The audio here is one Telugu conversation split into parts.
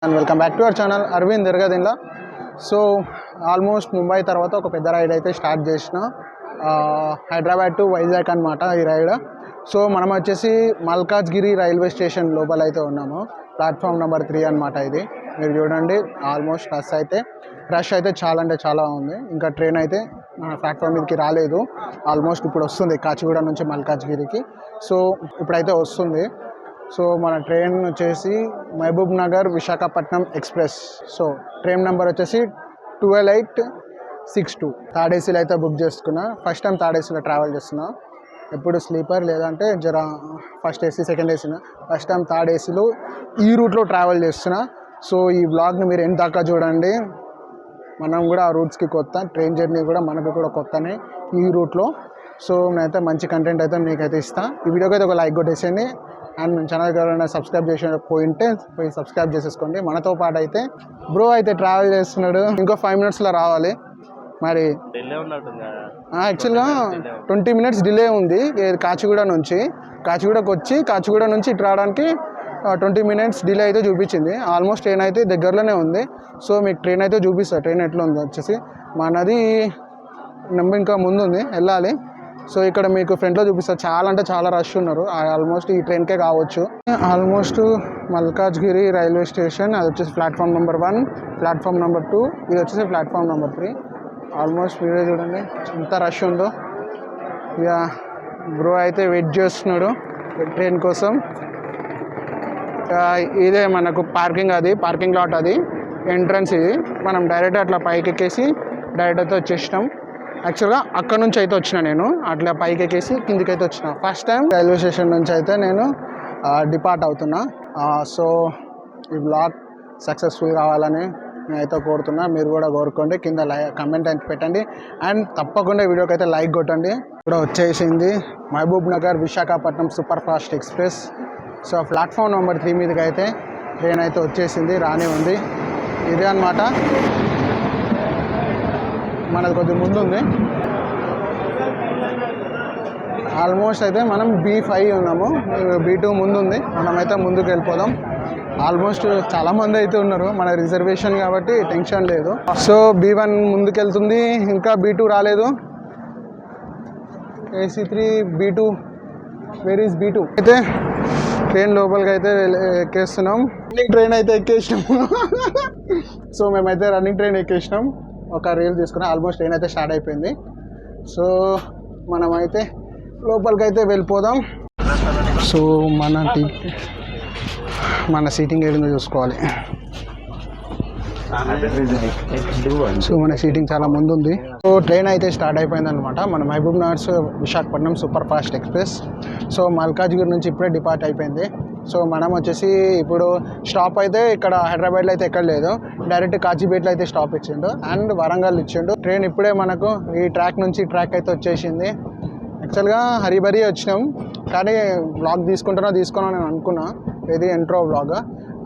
And welcome back to our channel Aravind తిరగదిన్లా. సో ఆల్మోస్ట్ ముంబై తర్వాత ఒక పెద్ద రైడ్ అయితే స్టార్ట్ చేసిన హైదరాబాద్ టు వైజాగ్ అనమాట ఈ రైడ్. సో మనం వచ్చేసి మల్కాజ్గిరి రైల్వే స్టేషన్ లోపల అయితే ఉన్నాము. ప్లాట్ఫామ్ నెంబర్ 3 అనమాట. ఇది మీరు చూడండి, ఆల్మోస్ట్ రష్ అయితే చాలా అంటే చాలా ఉంది. ఇంకా ట్రైన్ అయితే ప్లాట్ఫామ్ మీదకి రాలేదు. ఆల్మోస్ట్ ఇప్పుడు వస్తుంది కాచిగూడ నుంచి మల్కాజ్గిరికి. సో ఇప్పుడైతే వస్తుంది. సో మన ట్రైన్ వచ్చేసి Mahabub Nagar Visakhapatnam express. So train number వచ్చేసి 12862. థర్డ్ ఏసీలో అయితే బుక్ చేసుకున్నా. ఫస్ట్ టైం థర్డ్ ఏసీలో ట్రావెల్ చేస్తున్నా. ఎప్పుడు స్లీపర్ లేదంటే ఫస్ట్ ఏసీ సెకండ్ ఏసీనా. ఫస్ట్ టైం థర్డ్ ఏసీలో ఈ రూట్లో ట్రావెల్ చేస్తున్నా. సో ఈ వ్లాగ్ని మీరు ఎంత దాకా చూడండి. మనం కూడా ఆ రూట్స్కి కొత్త, ట్రైన్ జర్నీ కూడా మనకు కూడా కొత్తనే ఈ రూట్లో. సో నేనైతే మంచి కంటెంట్ అయితే మీకైతే ఇస్తాను. ఈ వీడియోకి అయితే ఒక లైక్ కొట్టేసేయండి. అండ్ ఛానల్ ఎవరైనా సబ్స్క్రైబ్ చేసి పోయి సబ్స్క్రైబ్ చేసేసుకోండి. మనతో పాటు అయితే బ్రో అయితే ట్రావెల్ చేస్తున్నాడు. ఇంకో 5 minutesలో రావాలి. మరి యాక్చువల్గా 20 minutes డిలే ఉంది కాచిగూడ నుంచి. కాచిగూడకు వచ్చి కాచిగూడ నుంచి ఇటు రావడానికి 20 minutes డిలే అయితే చూపించింది. ఆల్మోస్ట్ ట్రైన్ అయితే దగ్గరలోనే ఉంది. సో మీకు ట్రైన్ అయితే చూపిస్తారు. ట్రైన్ ఎట్లా ఉంది వచ్చేసి మనది ఇంకా ముందు ఉంది, వెళ్ళాలి. సో ఇక్కడ మీకు ఫ్రంట్లో చూపిస్తారు. చాలా అంటే చాలా రష్ ఉన్నారు. ఆల్మోస్ట్ ఈ ట్రైన్కే కావచ్చు. ఆల్మోస్ట్ మల్కాజ్గిరి రైల్వే స్టేషన్, అది వచ్చేసి ప్లాట్ఫామ్ నెంబర్ 1, ప్లాట్ఫామ్ నెంబర్ 2, ఇది వచ్చేసి ప్లాట్ఫామ్ నెంబర్ 3. ఆల్మోస్ట్ వీడియో చూడండి ఎంత రష్ ఉందో. ఇక బ్రో అయితే వెయిట్ చేస్తున్నాడు ట్రైన్ కోసం. ఇదే మనకు పార్కింగ్ లాట్, అది ఎంట్రన్స్. ఇది మనం డైరెక్ట్ అట్లా పైకి ఎక్కేసి డైరెక్ట్ అయితే వచ్చేసినాం. యాక్చువల్గా అక్కడ నుంచి అయితే వచ్చిన నేను, అట్లా పైకి ఎక్కేసి కిందికి అయితే వచ్చిన. ఫస్ట్ టైం రైల్వే స్టేషన్ నుంచి అయితే నేను డిపార్ట్ అవుతున్నా. సో ఈ బ్లాగ్ సక్సెస్ఫుల్ కావాలని నేనైతే కోరుతున్నా. మీరు కూడా కోరుకోండి, కింద కమెంట్ అయితే పెట్టండి. అండ్ తప్పకుండా వీడియోకి అయితే లైక్ కొట్టండి. ఇప్పుడు వచ్చేసింది Mahabub Nagar Visakhapatnam super fast express. So platform number 3 మీదకి అయితే ట్రైన్ అయితే వచ్చేసింది, రానే ఉంది. ఇదే అనమాట, మనది కొద్దిగా ముందు ఉంది. ఆల్మోస్ట్ అయితే మనం B5 ఉన్నాము, B2 ముందు ఉంది. మనమైతే ముందుకు వెళ్ళిపోదాం. ఆల్మోస్ట్ చాలామంది అయితే ఉన్నారు, మన రిజర్వేషన్ కాబట్టి టెన్షన్ లేదు. సో B1 ముందుకు వెళ్తుంది, ఇంకా B2 రాలేదు. AC3 B2, where is B2? అయితే ట్రైన్ లోపలికి అయితే ఎక్కేస్తున్నాం. రన్నింగ్ ట్రైన్ అయితే ఎక్కేసినాము. సో మేమైతే రన్నింగ్ ట్రైన్ ఎక్కేసినాం. ఒక రీల్ తీసుకుని ఆల్మోస్ట్ ట్రైన్ అయితే స్టార్ట్ అయిపోయింది. సో మనమైతే లోపలికి అయితే వెళ్ళిపోదాం. సో మన సీటింగ్ ఏదో చూసుకోవాలి. సో మన సీటింగ్ చాలా ముందు ఉంది. సో ట్రైన్ అయితే స్టార్ట్ అయిపోయింది అనమాట. మన Mahabub Nagar Visakhapatnam super fast express. So Malkajgiri నుంచి ఇప్పుడే డిపార్ట్ అయిపోయింది. సో మనం వచ్చేసి ఇప్పుడు స్టాప్ అయితే ఇక్కడ హైదరాబాద్లో అయితే ఎక్కడ లేదు, డైరెక్ట్ కాచిపేటలో అయితే స్టాప్ ఇచ్చిండు అండ్ వరంగల్ ఇచ్చిండు. ట్రైన్ ఇప్పుడే మనకు ఈ ట్రాక్ నుంచి ట్రాక్ అయితే వచ్చేసింది. యాక్చువల్గా హరిబరి వచ్చినాం, కానీ వ్లాగ్ తీసుకోనో నేను అనుకున్నా. ఇది ఎంట్రో వ్లాగ్.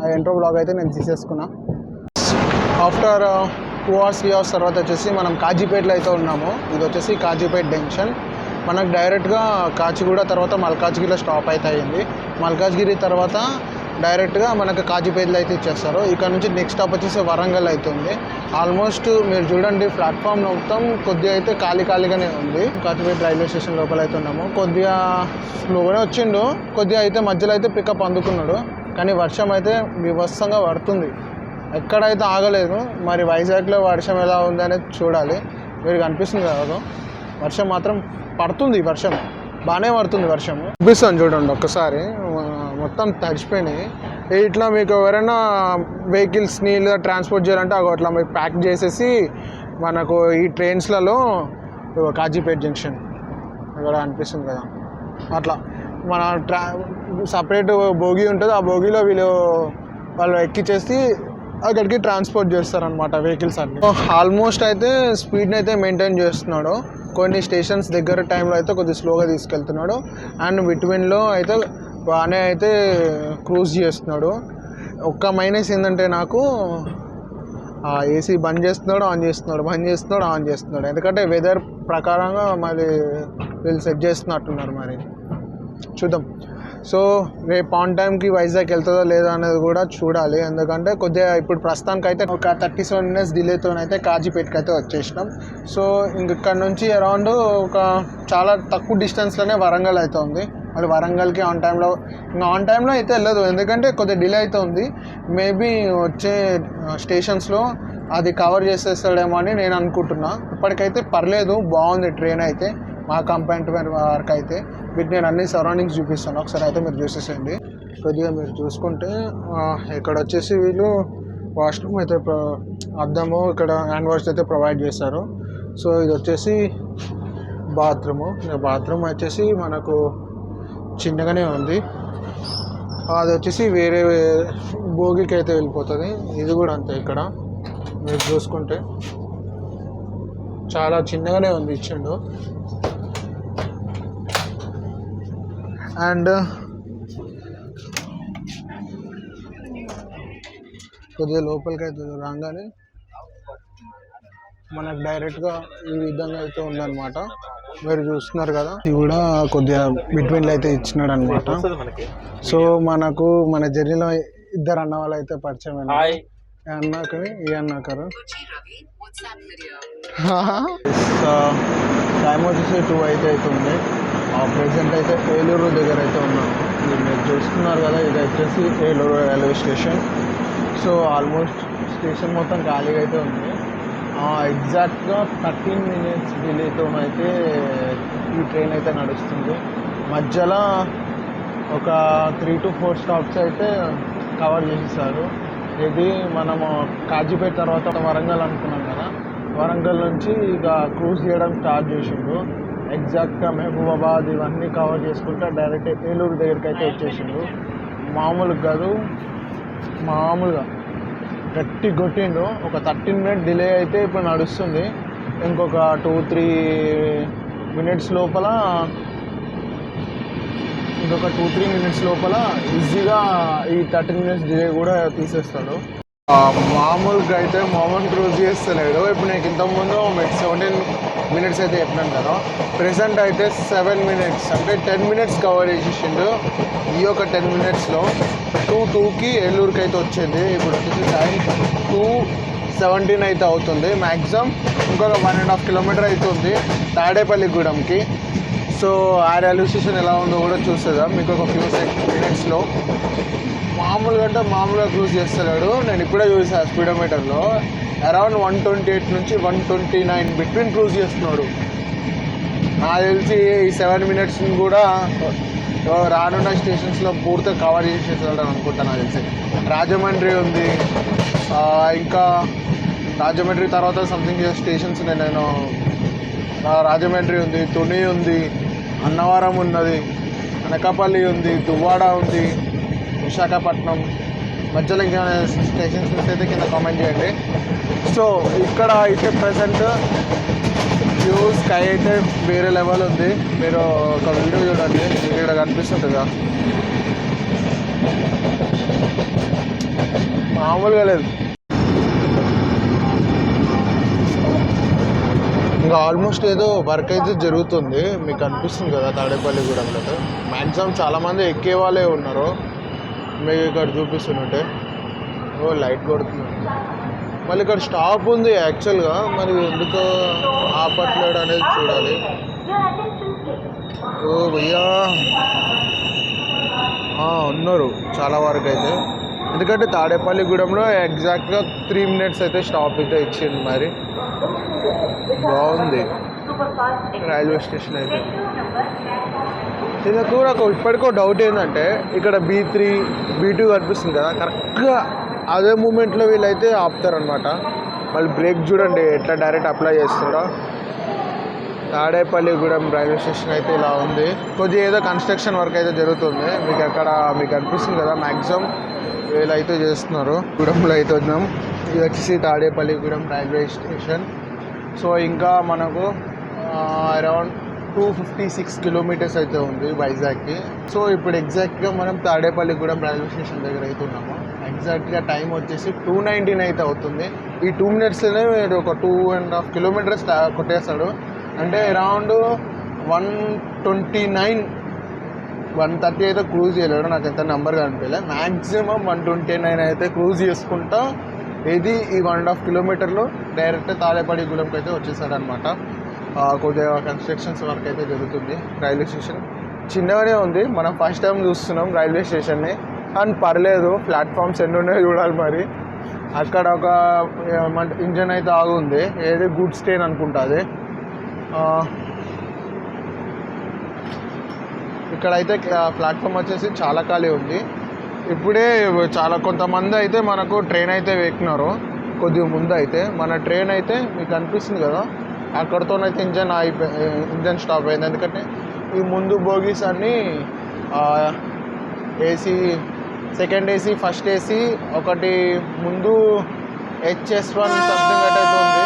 ఆ ఎంట్రో వ్లాగ్ అయితే నేను తీసేసుకున్నా. ఆఫ్టర్ 2 hours 3 hours తర్వాత వచ్చేసి మనం కాజీపేటలో అయితే ఉన్నాము. ఇది వచ్చేసి కాజీపేట జంక్షన్. మనకు డైరెక్ట్గా కాచిగూడ తర్వాత మల్కాజ్గిరిలో స్టాప్ అయితే అయింది. మల్కాజ్గిరి తర్వాత డైరెక్ట్గా మనకు కాజీపేటలో అయితే ఇచ్చేస్తారు. ఇక్కడ నుంచి నెక్స్ట్ స్టాప్ వచ్చేసి వరంగల్ అవుతుంది. ఆల్మోస్ట్ మీరు చూడండి, ప్లాట్ఫామ్ మొత్తం కొద్దిగా అయితే ఖాళీగానే ఉంది. కాజీపేట రైల్వే స్టేషన్ లోపల అయితే ఉన్నాము. కొద్దిగా స్లోగానే వచ్చిండు, కొద్దిగా అయితే మధ్యలో అయితే పికప్ అందుకున్నాడు. కానీ వర్షం అయితే వివత్సంగా పడుతుంది, ఎక్కడైతే ఆగలేదు. మరి వైజాగ్లో వర్షం ఎలా ఉంది అనేది చూడాలి. మీరు కనిపిస్తుంది కదా, వర్షం మాత్రం పడుతుంది. వర్షం బాగానే పడుతుంది. వర్షం చూపిస్తాను చూడండి ఒక్కసారి, మొత్తం తడిచిపోయినాయి. ఇట్లా మీకు ఎవరైనా వెహికల్స్ని లేదా ట్రాన్స్పోర్ట్ చేయాలంటే అట్లా మీకు ప్యాక్ చేసేసి మనకు ఈ ట్రైన్స్లలో కాజీపేట జంక్షన్ ఇక్కడ అనిపిస్తుంది కదా, అట్లా మన సపరేట్ బోగి ఉంటుంది. ఆ బోగిలో వాళ్ళు ఎక్కిచ్చేసి అక్కడికి ట్రాన్స్పోర్ట్ చేస్తారనమాట వెహికల్స్ అన్ని. ఆల్మోస్ట్ అయితే స్పీడ్ని అయితే మెయింటైన్ చేస్తున్నాడు. కొన్ని స్టేషన్స్ దగ్గర టైంలో అయితే కొద్దిగా స్లోగా తీసుకెళ్తున్నాడు. అండ్ బిట్వీన్లో అయితే బాగానే అయితే క్రూజ్ చేస్తున్నాడు. ఒక్క మైనస్ ఏంటంటే నాకు ఏసీ బంద్ చేస్తున్నాడు, ఆన్ చేస్తున్నాడు. ఎందుకంటే వెదర్ ప్రకారంగా మరి వీళ్ళు సెట్ చేస్తున్నట్టున్నారు. మరి చూద్దాం. సో రేపు ఆన్ టైంకి వైజాగ్ వెళ్తుందో లేదో అనేది కూడా చూడాలి. ఎందుకంటే కొద్దిగా ఇప్పుడు ప్రస్తుతానికి అయితే ఒక 37 minutes డిలేతో అయితే కాజీపేటకి అయితే వచ్చేసినాం. సో ఇక్కడ నుంచి అరౌండ్ ఒక చాలా తక్కువ డిస్టెన్స్లోనే వరంగల్ అయితే ఉంది. మళ్ళీ వరంగల్కి ఆన్ టైంలో అయితే వెళ్ళదు, ఎందుకంటే కొద్దిగా డిలే అయితే ఉంది. మేబీ వచ్చే స్టేషన్స్లో అది కవర్ చేసేస్తాడేమో అని నేను అనుకుంటున్నా. ఇప్పటికైతే పర్లేదు, బాగుంది ట్రైన్ అయితే మా కంపార్ట్మెంట్ వరకు అయితే. మీకు నేను అన్ని సరౌండింగ్స్ చూపిస్తాను, ఒకసారి అయితే మీరు చూసేసేయండి. కొద్దిగా మీరు చూసుకుంటే ఇక్కడ వచ్చేసి వీళ్ళు వాష్రూమ్ అయితే అద్దము, ఇక్కడ హ్యాండ్ వాష్ అయితే ప్రొవైడ్ చేస్తారు. సో ఇది వచ్చేసి బాత్రూమ్ వచ్చేసి మనకు చిన్నగానే ఉంది. అది వచ్చేసి వేరే భోగికి అయితే వెళ్ళిపోతుంది. ఇది కూడా అంతే, ఇక్కడ మీరు చూసుకుంటే చాలా చిన్నగానే ఉంది ఇచ్చిండు. అండ్ కొద్దిగా లోపలికి అయితే రాగానే మనకు డైరెక్ట్గా ఈ విధంగా అయితే ఉందన్నమాట. మీరు చూస్తున్నారు కదా, ఇది కూడా కొద్దిగా బిట్వీన్లో అయితే ఇచ్చినాడు అనమాట. సో మనకు మన జర్నీలో ఇద్దరు అన్న వాళ్ళు అయితే పరిచయం అయినారు. అన్నాకని ఈ అన్నాకరు టైం వచ్చేసి 2 అయితే అవుతుంది. ప్రెసెంట్ అయితే ఏలూరు దగ్గర అయితే ఉన్నాము. మీరు చూస్తున్నారు కదా, ఇది వచ్చేసి Eluru railway station. So almost station మొత్తం ఖాళీగా అయితే ఉంది. ఎగ్జాక్ట్గా 13 minutes డిలేతో అయితే ఈ ట్రైన్ అయితే నడుస్తుంది. మధ్యలో ఒక 3 to 4 స్టాప్స్ అయితే కవర్ చేసేసారు. ఇది మనము కాజీపేట తర్వాత వరంగల్ అనుకున్నాం కదా, వరంగల్ నుంచి ఇక క్రూజ్ చేయడం స్టార్ట్ చేసిండు. ఎగ్జాక్ట్గా మహబూబాబాద్ ఇవన్నీ కవర్ చేసుకుంటా డైరెక్ట్ ఏలూరు దగ్గరికి అయితే వచ్చేసిండు. మామూలుగా కాదు, మామూలుగా గట్టి కొట్టిండు. ఒక 13 minutes డిలే అయితే ఇప్పుడు నడుస్తుంది. ఇంకొక 2-3 minutes లోపల ఈజీగా ఈ 13 minutes డిలే కూడా తీసేస్తాడు. మామూలుగా అయితే మామూలు క్రూజ్ చేస్తలేడు. ఇప్పుడు నేను ఇంతకుముందు 17 minutes అయితే చెప్పినాను కదా, ప్రెసెంట్ అయితే 7 minutes అంటే 10 minutes కవర్ చేసేసిండు. ఈ యొక్క 10 minutesలో 2:02కి ఏలూరుకి అయితే వచ్చింది. ఇప్పుడు వచ్చేసి టైం 2:17 అయితే అవుతుంది. మ్యాక్సిమం ఇంకొక 1.5 kilometers అవుతుంది తాడేపల్లిగూడెంకి. సో ఆ రైల్వే స్టేషన్ ఎలా ఉందో కూడా చూసేద్దాం మీకు ఒక ఫ్యూ minutesలో. మామూలుగా క్రూజ్ చేస్తున్నాడు. నేను ఇప్పుడే చూసాను స్పీడోమీటర్లో అరౌండ్ 128 నుంచి 129 బిట్వీన్ క్రూజ్ చేస్తున్నాడు. నాకు తెలిసి ఈ 7 minutes కూడా రానున్న స్టేషన్స్లో పూర్తిగా కవర్ చేసేసాడు అనుకుంటాను. నాకు తెలిసి రాజమండ్రి ఉంది, ఇంకా రాజమండ్రి తర్వాత సంథింగ్ స్టేషన్స్ నేను రాజమండ్రి ఉంది, తుని ఉంది, అన్నవరం ఉన్నది, అనకాపల్లి ఉంది, దువ్వాడ ఉంది, విశాఖపట్నం. మధ్యలో ఇంకా స్టేషన్స్ అయితే కింద కామెంట్ చేయండి. సో ఇక్కడ అయితే ప్రజెంట్ వ్యూ స్కై అయితే వేరే లెవెల్ ఉంది. మీరు ఒక వీడియో చూడండి, ఇక్కడ కనిపిస్తుంటుందా, మామూలుగా లేదు. ఇంకా ఆల్మోస్ట్ ఏదో వర్క్ అయితే జరుగుతుంది, మీకు అనిపిస్తుంది కదా తాడేపల్లిగూడెంలో. మ్యాక్సిమం చాలామంది ఎక్కే వాళ్ళే ఉన్నారు. మీకు ఇక్కడ చూపిస్తున్నట్టే లైట్ కొడుతున్నారు. మళ్ళీ ఇక్కడ స్టాప్ ఉంది యాక్చువల్గా, మరి ఎందుకో ఆపట్లేడు అనేది చూడాలి. ఓ భయ్యా ఉన్నారు చాలా వరకు అయితే, ఎందుకంటే తాడేపల్లిగూడెంలో ఎగ్జాక్ట్గా 3 minutes అయితే స్టాప్ అయితే ఇచ్చింది. మరి బాగుంది రైల్వే స్టేషన్ అయితే. నాకు ఇప్పటికో డౌట్ ఏంటంటే, ఇక్కడ B3 B2 కనిపిస్తుంది కదా, కరెక్ట్గా అదే మూమెంట్లో వీళ్ళైతే ఆపుతారనమాట. మళ్ళీ బ్రేక్ చూడండి ఎట్లా డైరెక్ట్ అప్లై చేస్తాడో. తాడేపల్లిగూడెం రైల్వే స్టేషన్ అయితే ఇలా ఉంది. కొద్దిగా ఏదో కన్స్ట్రక్షన్ వర్క్ అయితే జరుగుతుంది. మీకు అక్కడ మీకు అనిపిస్తుంది కదా, మ్యాక్సిమం వీళ్ళైతే చేస్తున్నారు. గూడెంలో అయితే వచ్చినాం. ఇది వచ్చేసి తాడేపల్లిగూడెం రైల్వే స్టేషన్. సో ఇంకా మనకు అరౌండ్ 256 kilometers అయితే ఉంది వైజాగ్కి. సో ఇప్పుడు ఎగ్జాక్ట్గా మనం తాడేపల్లిగూడెం రైల్వే స్టేషన్ దగ్గర అయితే ఉన్నాము. ఎగ్జాక్ట్గా టైం వచ్చేసి 2:19 అయితే అవుతుంది. ఈ 2 minutesలోనే ఒక 2.5 kilometers కొట్టేస్తాడు. అంటే అరౌండ్ 129 130 అయితే క్రూజ్ చేయలేడు, నాకు ఎంత నెంబర్ కనిపించలే. మ్యాక్సిమం 129 అయితే క్రూజ్ చేసుకుంటా ఇది ఈ 1.5 కిలోమీటర్లు డైరెక్ట్ తాడేపల్లిగూడెంకి అయితే వచ్చేసాడనమాట. కొద్దిగా కన్స్ట్రక్షన్స్ వర్క్ అయితే జరుగుతుంది. రైల్వే స్టేషన్ చిన్నగానే ఉంది, మనం ఫస్ట్ టైం చూస్తున్నాం రైల్వే స్టేషన్ని. కానీ పర్లేదు, ప్లాట్ఫామ్స్ ఎన్ని ఉన్నాయో చూడాలి. మరి అక్కడ ఒక ఇంజన్ అయితే ఆగుంది, ఏది గుడ్స్ ట్రైన్ అనుకుంటా అది. ఇక్కడైతే ప్లాట్ఫామ్ వచ్చేసి చాలా ఖాళీ ఉంది. ఇప్పుడే చాలా కొంతమంది అయితే మనకు ట్రైన్ అయితే ఎక్కినారు. కొద్దిగా ముందు అయితే మన ట్రైన్ అయితే మీకు అనిపిస్తుంది కదా, అక్కడితోనైతే ఇంజన్ స్టాప్ అయింది. ఎందుకంటే ఈ ముందు బోగీస్ అన్నీ AC, second AC, first AC, ఒకటి ముందు HS1 సంథింగ్ అయితే ఉంది.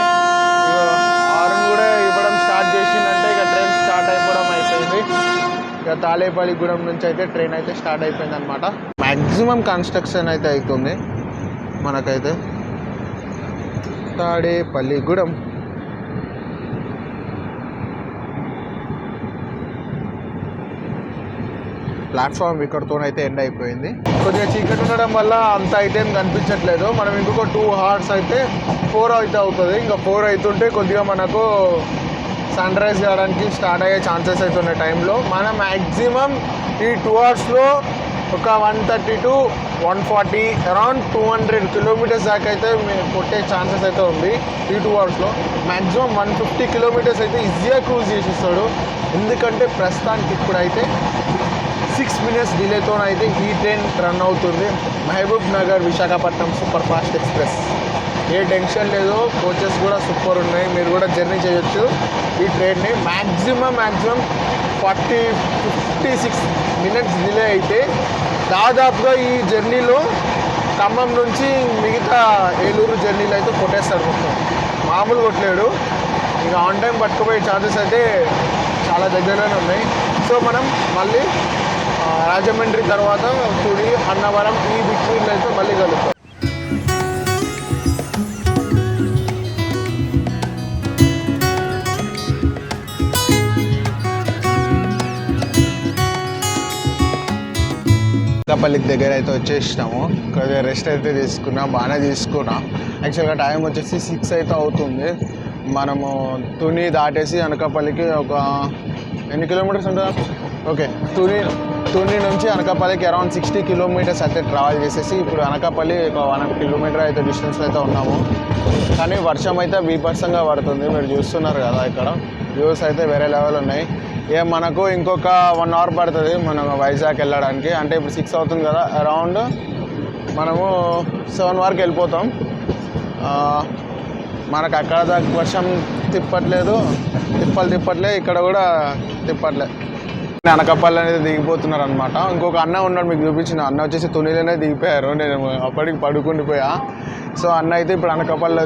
హార్న్ కూడా ఇవ్వడం స్టార్ట్ చేసిందంటే ఇక ట్రైన్ స్టార్ట్ అయిపోవడం అయిపోయింది. ఇక తాడేపల్లిగూడెం నుంచి అయితే ట్రైన్ అయితే స్టార్ట్ అయిపోయింది అనమాట. మ్యాక్సిమం కన్స్ట్రక్షన్ అయితే అవుతుంది మనకైతే తాడేపల్లిగూడెం. ప్లాట్ఫామ్ ఇక్కడితోనైతే ఎండ్ అయిపోయింది. కొద్దిగా చీకటి ఉండడం వల్ల అంత అయితే ఏం కనిపించట్లేదు. మనం ఇంకొక 2 hours అయితే 4 అయితే అవుతుంది. ఇంకా 4 అవుతుంటే కొద్దిగా మనకు సన్ రైజ్ కావడానికి స్టార్ట్ అయ్యే ఛాన్సెస్ అయితే ఉన్నాయి టైంలో. మనం మ్యాక్సిమం ఈ 2 hours ఒక 130 to 140 అరౌండ్ 200 kilometers దాకా అయితే కొట్టే ఛాన్సెస్ అయితే ఉంది. ఈ 2 hours మ్యాక్సిమం 150 kilometers అయితే ఈజీగా క్రూజ్ చేసిస్తాడు. ఎందుకంటే ప్రస్తుతానికి ఇప్పుడైతే 6 minutes డిలేతోనైతే ఈ ట్రైన్ రన్ అవుతుంది. Mahabub Nagar Visakhapatnam super fast express. ఏ టెన్షన్ లేదు, కోచెస్ కూడా సూపర్ ఉన్నాయి, మీరు కూడా జర్నీ చేయొచ్చు ఈ ట్రైన్ని. మ్యాక్సిమం 56 minutes డిలే అయితే దాదాపుగా ఈ జర్నీలో ఖమ్మం నుంచి మిగతా ఏలూరు జర్నీలు అయితే కొట్టేస్తాడు మొత్తం. మామూలు కొట్టలేడు. ఇక ఆన్ టైం పట్టుకుపోయే ఛాన్సెస్ అయితే చాలా దగ్గరలోనే ఉన్నాయి. సో మనం మళ్ళీ రాజమండ్రి తర్వాత తుడి, అన్నవరం ఈ బిట్వీన్లో అయితే మళ్ళీ కలుగుతాం. అనకాపల్లికి దగ్గర అయితే వచ్చేసినాము. కొద్దిగా రెస్ట్ అయితే తీసుకున్నా, బాగానే తీసుకున్నా. యాక్చువల్గా టైం వచ్చేసి 6 అయితే అవుతుంది. మనము తుని దాటేసి అనకాపల్లికి ఒక ఎన్ని కిలోమీటర్స్ ఉంటుంది? ఓకే, తుని నుంచి అనకాపల్లికి అరౌండ్ 60 kilometers అయితే ట్రావెల్ చేసేసి ఇప్పుడు అనకాపల్లి ఒక 1 kilometer అయితే డిస్టెన్స్లో అయితే ఉన్నాము. కానీ వర్షం అయితే బీభత్సంగా పడుతుంది, మీరు చూస్తున్నారు కదా. ఇక్కడ వ్యూస్ అయితే వేరే లెవెల్ ఉన్నాయి. మనకు ఇంకొక 1 hour పడుతుంది మనం వైజాగ్ వెళ్ళడానికి. అంటే ఇప్పుడు 6 అవుతుంది కదా, అరౌండ్ మనము 7 వరకు వెళ్ళిపోతాం. మనకు అక్కడ దాకా వర్షం తిప్పట్లేదు, తిప్పట్లే, ఇక్కడ కూడా తిప్పట్లే. అనకాపల్లి అనేది దిగిపోతున్నారు అనమాట. ఇంకొక అన్న ఉన్నాడు, మీకు చూపించిన అన్న వచ్చేసి తునిలోనే దిగిపోయారు. నేను అప్పటికి పడుకుండిపోయా. సో అన్న అయితే ఇప్పుడు అనకాపల్లిలో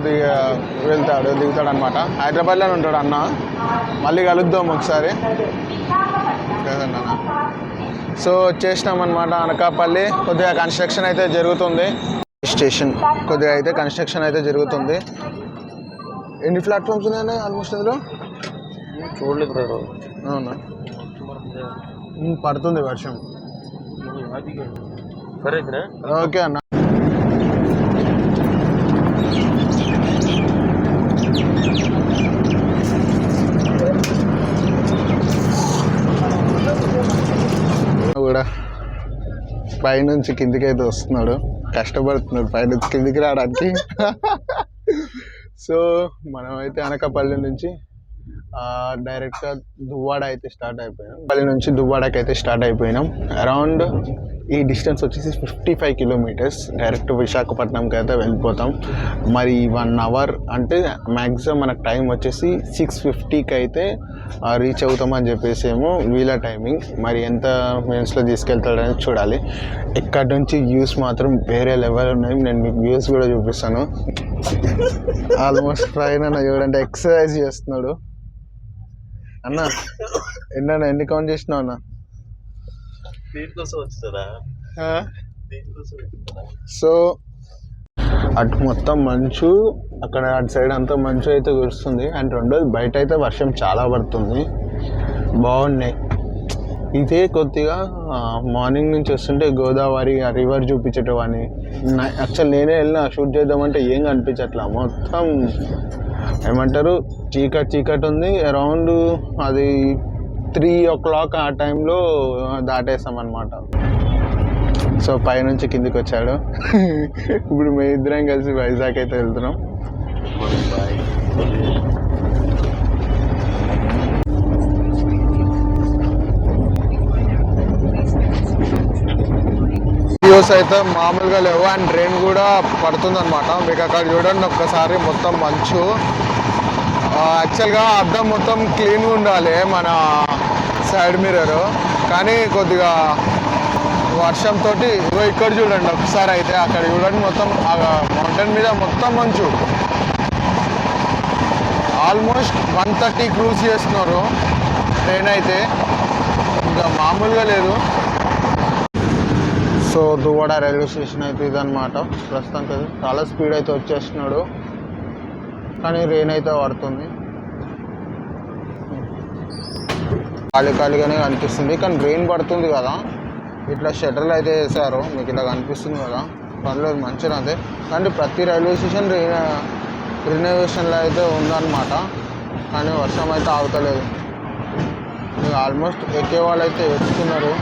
దిగుతాడు అనమాట. హైదరాబాద్లోనే ఉంటాడు అన్న. మళ్ళీ కలుద్దాం ఒకసారి కదన్నా. సో వచ్చేసినామన్నమాట అనకాపల్లి. కొద్దిగా కన్స్ట్రక్షన్ అయితే జరుగుతుంది. స్టేషన్ కొద్దిగా అయితే కన్స్ట్రక్షన్ అయితే జరుగుతుంది. ఎన్ని ప్లాట్ఫామ్స్ ఉన్నాయన్నా ఆల్మోస్ట్ అందులో? చూడలేదు బ్రో. అవునా, పడుతుంది వర్షం. సరే ఓకే అన్న. కూడా పైనుంచి కిందికి అయితే వస్తున్నాడు, కష్టపడుతున్నాడు పైనుంచి కిందికి రావడానికి. సో మనమైతే అనకాపల్లి నుంచి డైరెక్ట్గా దువ్వాడ అయితే స్టార్ట్ అయిపోయినాం. పల్లి నుంచి దువ్వాడకి అయితే స్టార్ట్ అయిపోయినాం. అరౌండ్ ఈ డిస్టెన్స్ వచ్చేసి 55 kilometers. డైరెక్ట్ విశాఖపట్నంకి అయితే వెళ్ళిపోతాం. మరి 1 hour అంటే మ్యాక్సిమం మనకు టైం వచ్చేసి 6:50కి అయితే రీచ్ అవుతామని చెప్పేసి ఏమో వీళ్ళ టైమింగ్. మరి ఎంత మినిట్స్లో తీసుకెళ్తాడని చూడాలి. ఇక్కడ నుంచి వ్యూస్ మాత్రం వేరే లెవెల్ ఉన్నాయి. నేను మీకు వ్యూస్ కూడా చూపిస్తాను. ఆల్మోస్ట్ పైన చూడండి ఎక్సర్సైజ్ చేస్తున్నాడు అన్న. ఎన్ని కౌంట్ చేసినావు అన్న? సో అటు మొత్తం మంచు, అక్కడ అటు సైడ్ అంతా మంచు అయితే కురుస్తుంది. అండ్ రెండోది బయట అయితే వర్షం చాలా పడుతుంది. బాగున్నాయి ఇదే కొద్దిగా మార్నింగ్ నుంచి వస్తుంటే గోదావరి ఆ రివర్ చూపించేటవాడిని. యాక్చువల్ నేనే వెళ్ళిన షూట్ చేద్దామంటే ఏం కనిపించట్లా, మొత్తం ఏమంటారు చీకటి ఉంది. అరౌండ్ అది 3 o'clock ఆ టైంలో దాటేస్తాం అనమాట. సో పైనుంచి కిందికి వచ్చాడు. ఇప్పుడు మేము ఇద్దరం కలిసి వైజాగ్ అయితే వెళ్తున్నాం. వ్యూస్ అయితే మామూలుగా లేవు అండ్ ట్రైన్ కూడా పడుతుంది అనమాట. మీకు అక్కడ చూడండి ఒక్కసారి మొత్తం మంచు. యాక్చువల్గా అద్దం మొత్తం క్లీన్గా ఉండాలి మన సైడ్ మిర్రర్, కానీ కొద్దిగా వర్షంతో ఇక్కడ చూడండి ఒకసారి అయితే అక్కడ చూడండి మొత్తం మౌంటైన్ మీద మొత్తం మంచు. ఆల్మోస్ట్ 130 క్రూజ్ చేస్తున్నారు ట్రైన్ అయితే, ఇంకా మామూలుగా లేదు. సో దువ్వాడ రైల్వే స్టేషన్ అయితే ఇదన్నమాట. ప్రస్తుతానికి అయితే చాలా స్పీడ్ అయితే వచ్చేస్తున్నాడు, కానీ రెయిన్ అయితే పడుతుంది. ఖాళీగానే కనిపిస్తుంది, కానీ రెయిన్ పడుతుంది కదా. ఇట్లా షట్టర్లు అయితే వేసారు, మీకు ఇలా కనిపిస్తుంది కదా, పర్లేదు మంచిగా అదే. కానీ ప్రతి రైల్వే స్టేషన్ రినోవేషన్లో అయితే ఉందన్నమాట, కానీ వర్షం అయితే ఆగుతలేదు. ఆల్మోస్ట్ ఎక్కే వాళ్ళు అయితే ఎక్కుతున్నారు.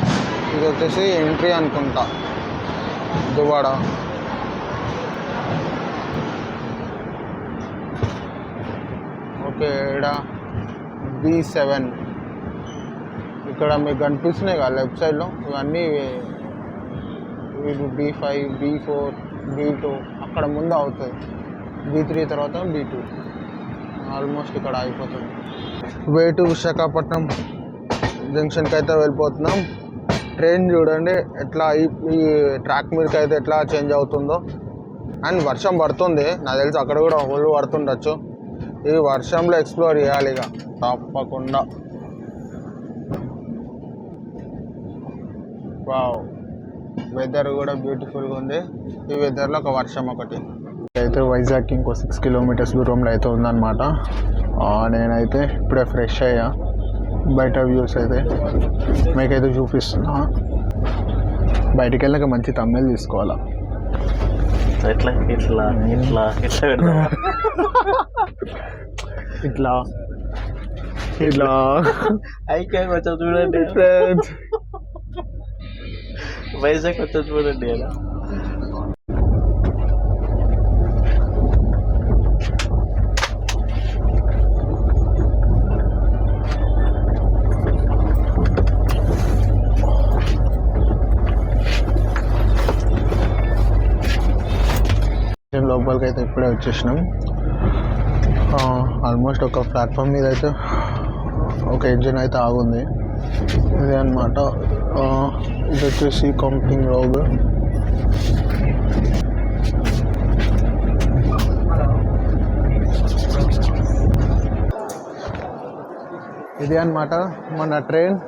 ఇది వచ్చేసి ఎంట్రీ అనుకుంటా దువ్వాడ. ఓకే, ఇక్కడ B7 ఇక్కడ మీకు కనిపిస్తున్నాయి కదా లెఫ్ట్ సైడ్లో, ఇవన్నీ B5 B4 B2 అక్కడ ముందు అవుతుంది. B3 తర్వాత B2 ఆల్మోస్ట్ ఇక్కడ అయిపోతుంది. వే టు విశాఖపట్నం జంక్షన్కి అయితే వెళ్ళిపోతున్నాం. ట్రైన్ చూడండి ఎట్లా ఈ ట్రాక్ మీదకి అయితే ఎట్లా చేంజ్ అవుతుందో. అండ్ వర్షం పడుతుంది, నాకు తెలిసి అక్కడ కూడా హోల్ పడుతుండొచ్చు. ఈ వర్షంలో ఎక్స్ప్లోర్ చేయాలి ఇక తప్పకుండా. వావ్, వెదర్ కూడా బ్యూటిఫుల్గా ఉంది. ఈ వెదర్లో ఒక వర్షం ఒకటి అయితే. వైజాగ్కి ఇంకో 6 kilometers దూరంలో అయితే ఉందన్నమాట. నేనైతే ఇప్పుడే ఫ్రెష్ అయ్యా, బయట వ్యూస్ అయితే మీకైతే చూపిస్తున్నా. బయటికి వెళ్ళాక మంచి తమిళ తీసుకోవాలా. ఇట్లా ఇట్లా ఇట్లా ఇట్లా పెడతా ఇట్లా ఇట్లా ఐకే కొంచెం చూడండి, వైజాగ్ కొంచెం చూడండి అలా. లోపలికి అయితే ఇప్పుడే వచ్చేసినాం. ఆల్మోస్ట్ ఒక ప్లాట్ఫామ్ మీద అయితే ఒక ఇంజిన్ అయితే ఆగుంది. ఇదే అనమాట. ఇది వచ్చేసి కౌంటింగ్ రోడ్. ఇది అనమాట మన ట్రైన్.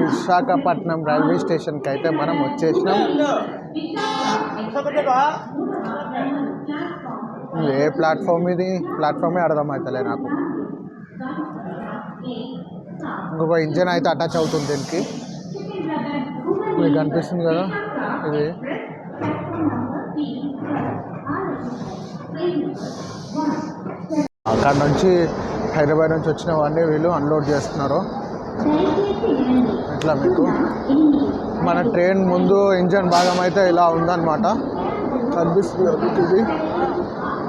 విశాఖపట్నం రైల్వే స్టేషన్కి అయితే మనం వచ్చేసినాం. ఏ ప్లాట్ఫామ్ ఇది, ప్లాట్ఫామే అర్థమవుతలే నాకు. ఇంకొక ఇంజన్ అయితే అటాచ్ అవుతుంది దీనికి, మీకు కనిపిస్తుంది కదా ఇది. అక్కడ నుంచి హైదరాబాద్ నుంచి వచ్చిన వాడిని వీళ్ళు అన్లోడ్ చేస్తున్నారు. ఇట్లా మీకు మన ట్రైన్ ముందు ఇంజన్ భాగం అయితే ఇలా ఉందన్నమాట, కనిపిస్తుంది ఇది.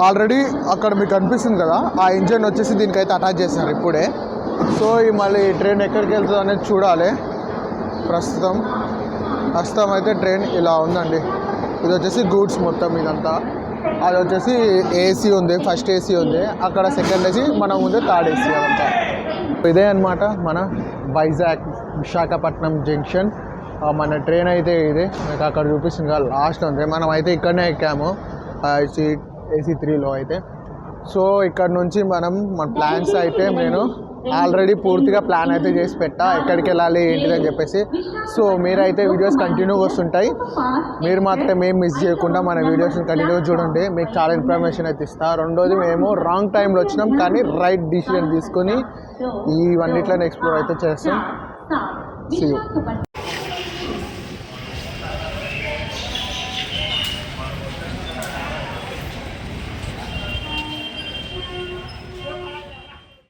ఆల్రెడీ అక్కడ మీకు కనిపిస్తుంది కదా, ఆ ఇంజన్ వచ్చేసి దీనికైతే అటాచ్ చేస్తున్నారు ఇప్పుడే. సో ఈ మళ్ళీ ట్రైన్ ఎక్కడికి వెళ్తుంది అనేది చూడాలి. ప్రస్తుతం అయితే ట్రైన్ ఇలా ఉందండి. ఇది వచ్చేసి గూడ్స్ మొత్తం ఇదంతా. అది వచ్చేసి ఏసీ ఉంది, ఫస్ట్ ఏసీ ఉంది, అక్కడ సెకండ్ ఏసీ, మన ముందే థర్డ్ ఏసీ అదంతా. ఇదే అనమాట మన వైజాగ్ విశాఖపట్నం జంక్షన్. మన ట్రైన్ అయితే ఇదే, మీకు అక్కడ చూపిస్తుంది కదా లాస్ట్ ఉంది. మనం అయితే ఇక్కడనే ఎక్కాము AC3లో అయితే. సో ఇక్కడ నుంచి మన ప్లాన్స్ అయితే నేను ఆల్రెడీ పూర్తిగా ప్లాన్ అయితే చేసి పెట్టా ఎక్కడికి వెళ్ళాలి ఏంటిది అని చెప్పేసి. సో మీరైతే వీడియోస్ కంటిన్యూగా వస్తుంటాయి, మీరు మాత్రం ఏం మిస్ చేయకుండా మన వీడియోస్ని కంటిన్యూగా చూడండి, మీకు చాలా ఇన్ఫర్మేషన్ అయితే ఇస్తా. రెండోది మేము రాంగ్ టైంలో వచ్చినాం కానీ రైట్ డిసిజన్ తీసుకొని ఈ వన్నిట్లను ఎక్స్ప్లోర్ అయితే చేస్తాం. See you.